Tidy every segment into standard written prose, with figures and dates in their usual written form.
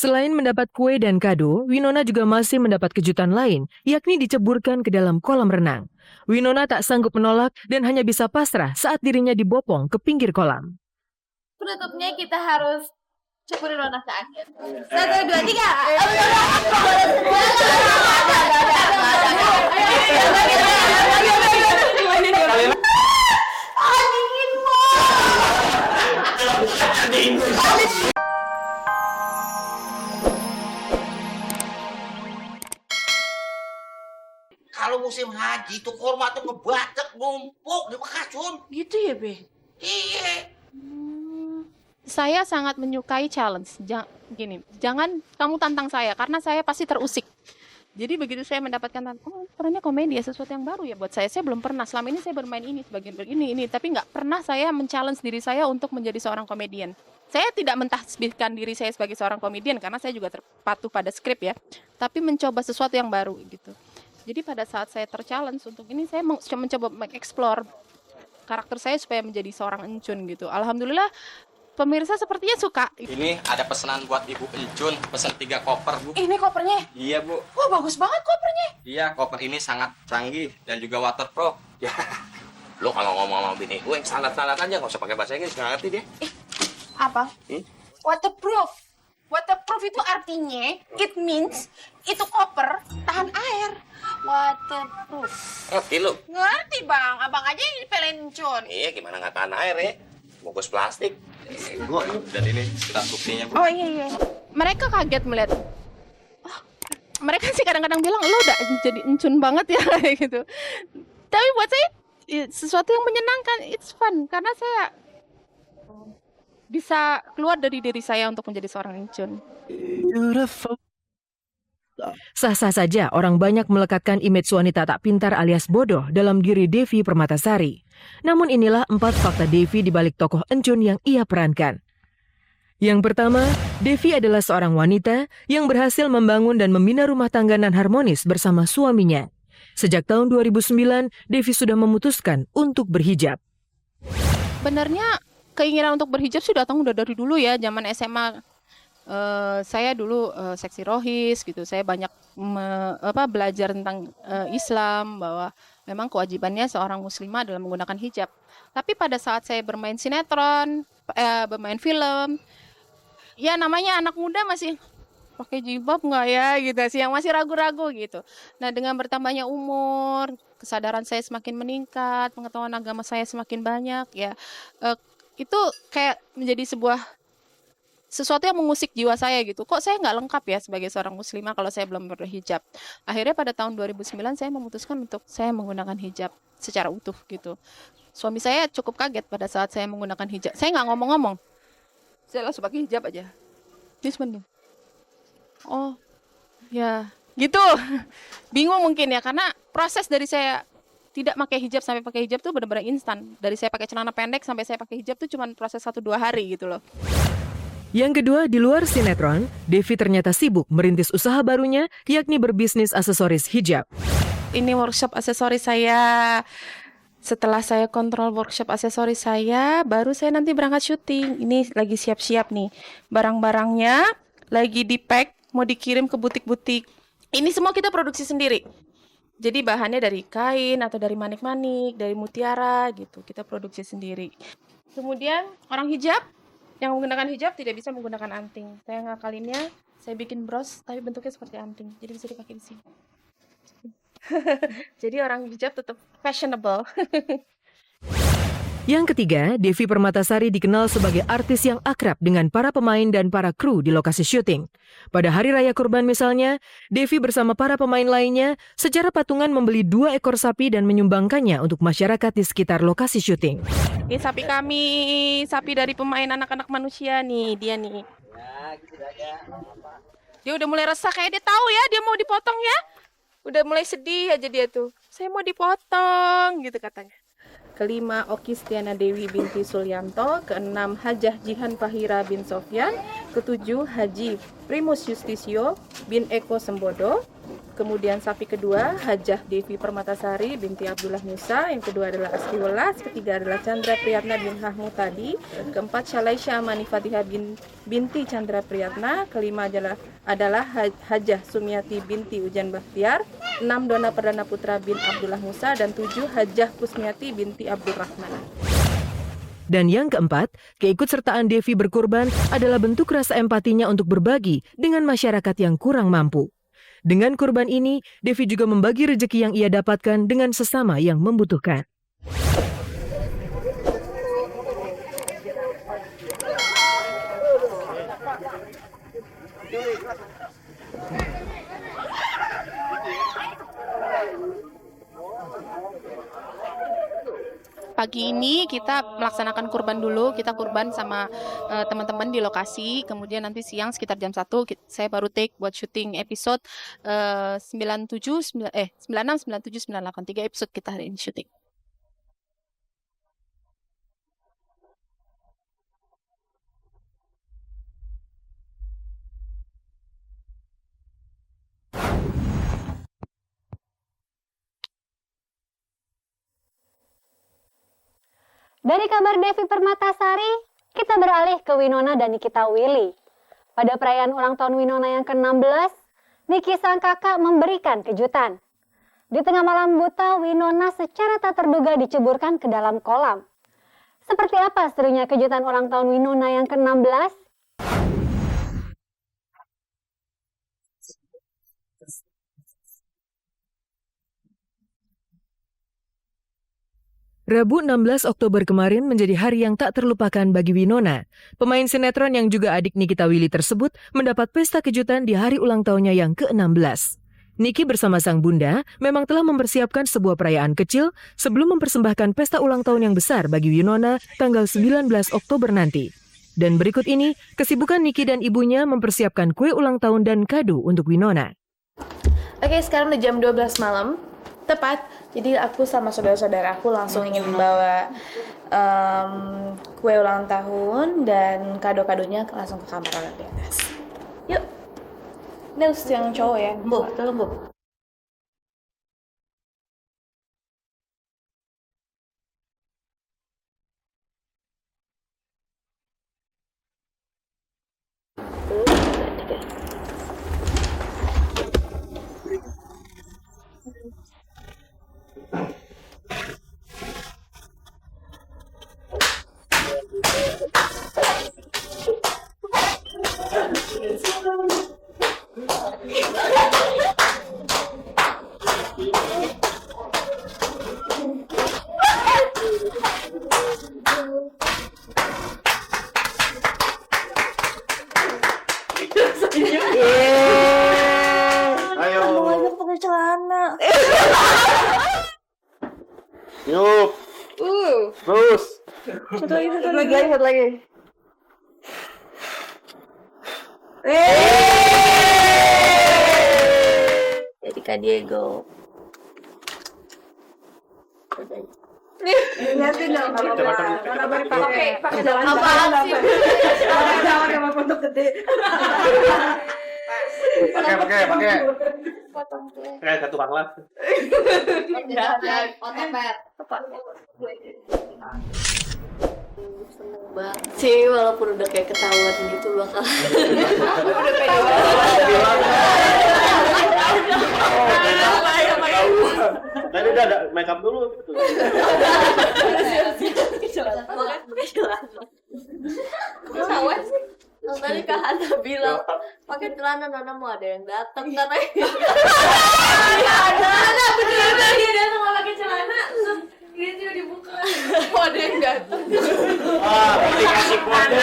Selain mendapat kue dan kado, Winona juga masih mendapat kejutan lain, yakni diceburkan ke dalam kolam renang. Winona tak sanggup menolak dan hanya bisa pasrah saat dirinya dibopong ke pinggir kolam. Penutupnya kita harus ceburin Winona ke akhir. 1, 2, 3. Kalau musim haji itu korma tuh ngebatek numpuk di Bekasi. Gitu ya, Be? Iya. Saya sangat menyukai challenge. Jangan kamu tantang saya karena saya pasti terusik. Jadi begitu saya mendapatkan perannya komedi ya, sesuatu yang baru ya buat saya. Saya belum pernah, selama ini saya bermain ini sebagian ini, tapi nggak pernah saya men-challenge diri saya untuk menjadi seorang komedian. Saya tidak mentasbihkan diri saya sebagai seorang komedian karena saya juga terpatuh pada skrip ya, tapi mencoba sesuatu yang baru gitu. Jadi pada saat saya ter-challenge untuk ini, saya mencoba mengeksplor karakter saya supaya menjadi seorang Encun gitu. Alhamdulillah pemirsa sepertinya suka. Ini ada pesanan buat Ibu Encun, pesan 3 koper, Bu. Ini kopernya? Iya, Bu. Wah, bagus banget kopernya. Iya, koper ini sangat canggih dan juga waterproof. Ya, lo kalau ngomong sama bini gue yang salah-salah aja, nggak usah pakai bahasa Inggris, nggak ngerti dia. Apa? Waterproof. Waterproof itu artinya, it means itu koper tahan air. Waterproof. Ngerti lo? Ngerti, Bang. Abang aja yang dipelain Encun. Iya, gimana nggak tahan air ya? Bungkus plastik. Dan ini surat buktinya, Bu. Oh iya. Mereka kaget melihat. Mereka sih kadang-kadang bilang, lo udah jadi Encun banget ya kayak gitu. Tapi buat saya sesuatu yang menyenangkan, it's fun karena saya bisa keluar dari diri saya untuk menjadi seorang Encun. Sah-sah saja orang banyak melekatkan image wanita tak pintar alias bodoh dalam diri Devi Permatasari. Namun inilah 4 fakta Devi di balik tokoh Encun yang ia perankan. Yang pertama, Devi adalah seorang wanita yang berhasil membangun dan membina rumah tangga nan harmonis bersama suaminya. Sejak tahun 2009, Devi sudah memutuskan untuk berhijab. Sebenarnya keinginan untuk berhijab sudah datang udah dari dulu ya, zaman SMA. Saya dulu seksi rohis gitu. Saya banyak belajar tentang Islam, bahwa memang kewajibannya seorang muslimah adalah menggunakan hijab. Tapi pada saat saya bermain sinetron, bermain film, ya namanya anak muda masih pakai jilbab nggak ya gitu sih, yang masih ragu-ragu gitu. Nah, dengan bertambahnya umur, kesadaran saya semakin meningkat, pengetahuan agama saya semakin banyak ya, itu kayak menjadi sesuatu yang mengusik jiwa saya gitu. Kok saya nggak lengkap ya sebagai seorang muslimah kalau saya belum berhijab. Akhirnya pada tahun 2009 saya memutuskan untuk saya menggunakan hijab secara utuh gitu. Suami saya cukup kaget pada saat saya menggunakan hijab. Saya nggak ngomong-ngomong. Saya langsung pakai hijab aja. This one. Oh, ya gitu. Bingung mungkin ya, karena proses dari saya tidak pakai hijab sampai pakai hijab tuh benar-benar instan. Dari saya pakai celana pendek sampai saya pakai hijab tuh cuma proses 1-2 hari gitu loh. Yang kedua, di luar sinetron, Devi ternyata sibuk merintis usaha barunya, yakni berbisnis aksesoris hijab. Ini workshop aksesoris saya. Setelah saya kontrol workshop aksesoris saya, baru saya nanti berangkat syuting. Ini lagi siap-siap nih. Barang-barangnya lagi di-pack, mau dikirim ke butik-butik. Ini semua kita produksi sendiri. Jadi bahannya dari kain atau dari manik-manik, dari mutiara gitu. Kita produksi sendiri. Kemudian orang hijab, yang menggunakan hijab tidak bisa menggunakan anting. Saya ngakalinnya, saya bikin bros, tapi bentuknya seperti anting. Jadi bisa dipakai di sini. Jadi orang hijab tetap fashionable. Yang ketiga, Devi Permatasari dikenal sebagai artis yang akrab dengan para pemain dan para kru di lokasi syuting. Pada Hari Raya Kurban misalnya, Devi bersama para pemain lainnya secara patungan membeli 2 ekor sapi dan menyumbangkannya untuk masyarakat di sekitar lokasi syuting. Ini sapi kami, sapi dari pemain anak-anak manusia nih, dia nih. Dia udah mulai resah, kayak dia tahu ya dia mau dipotong ya. Udah mulai sedih aja dia tuh. Saya mau dipotong gitu katanya. Kelima, Oki Stiana Dewi binti Sulyanto. Keenam, Hajah Jihan Fahira bin Sofyan. Ketujuh, Haji Primus Justisio bin Eko Sembodo. Kemudian sapi kedua Hajah Devi Permatasari binti Abdullah Musa. Yang kedua adalah Asri Welas. Ketiga adalah Chandra Priyatna bin Hahmutadi. Keempat Syalaisya Amani Fatihah binti Chandra Priyatna. Kelima adalah Hajah Sumiati binti Ujan Bahtiar. 6 Dona Perdana Putra bin Abdullah Musa. Dan 7 Hajah Kusmiati binti Abdul Rahman. Dan yang keempat, keikutsertaan Devi berkurban adalah bentuk rasa empatinya untuk berbagi dengan masyarakat yang kurang mampu. Dengan kurban ini, Devi juga membagi rezeki yang ia dapatkan dengan sesama yang membutuhkan. Pagi ini kita melaksanakan kurban dulu, kita kurban sama teman-teman di lokasi, kemudian nanti siang sekitar jam 1 saya baru take buat syuting episode 96, 97, 98, 3 episode kita hari ini syuting. Dari kabar Devi Permatasari, kita beralih ke Winona dan Nikita Willy. Pada perayaan ulang tahun Winona yang ke-16, Niki sang kakak memberikan kejutan. Di tengah malam buta, Winona secara tak terduga diceburkan ke dalam kolam. Seperti apa serunya kejutan ulang tahun Winona yang ke-16? Rabu 16 Oktober kemarin menjadi hari yang tak terlupakan bagi Winona. Pemain sinetron yang juga adik Nikita Willy tersebut mendapat pesta kejutan di hari ulang tahunnya yang ke-16. Niki bersama sang bunda memang telah mempersiapkan sebuah perayaan kecil sebelum mempersembahkan pesta ulang tahun yang besar bagi Winona tanggal 19 Oktober nanti. Dan berikut ini kesibukan Niki dan ibunya mempersiapkan kue ulang tahun dan kado untuk Winona. Oke, sekarang udah jam 12 malam. Tepat, jadi aku sama saudara-saudara aku langsung ingin membawa kue ulang tahun dan kado-kadonya langsung ke kamar orang di atas. Yuk, ini harus yang cowok ya. Bu, tolong Bu. Yuk. Terus. Satu lagi. Jadi Kak Diego. Lihatin dong, pakai jalan untuk gede. Pakai. Kayak satu panglat. Seneng banget sih, walaupun udah kayak ketahuan gitu bakal udah pede banget. Tadi udah ada make up dulu gitu. Ketahuan sih. Tadi Kak Hana bilang pakai celana, Nana mau ada yang datang katanya. Ada beneran dia datang nggak pakai celana, terus dia juga dibuka. Oh, ada yang datang. Wah, dikasih kode.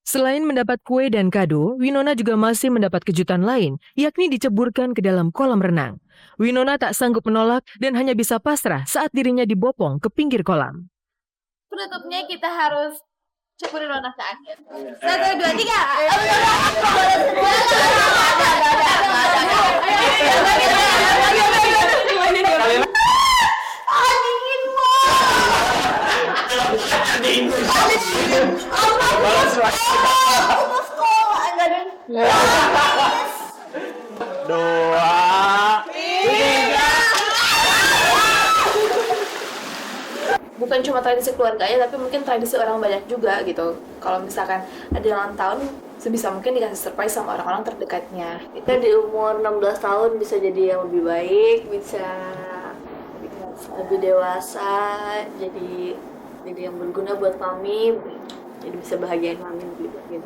Selain mendapat kue dan kado, Winona juga masih mendapat kejutan lain, yakni diceburkan ke dalam kolam renang. Winona tak sanggup menolak dan hanya bisa pasrah saat dirinya dibopong ke pinggir kolam. Penutupnya kita harus cepurin Nona ke akhir. 1, 2, 3. Dingin. bukan cuma tradisi keluarganya, tapi mungkin tradisi orang banyak juga gitu. Kalau misalkan ada ulang tahun, sebisa mungkin dikasih surprise sama orang-orang terdekatnya. Kita di umur 16 tahun bisa jadi yang lebih baik, bisa lebih dewasa, jadi yang berguna buat mami, jadi bisa bahagiain mami lebih baik.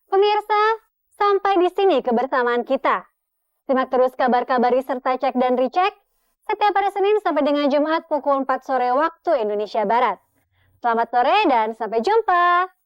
Pemirsa, sampai di sini kebersamaan kita. Simak terus kabar-kabar serta cek dan recheck setiap hari Senin sampai dengan Jumat pukul 4 sore waktu Indonesia Barat. Selamat sore dan sampai jumpa.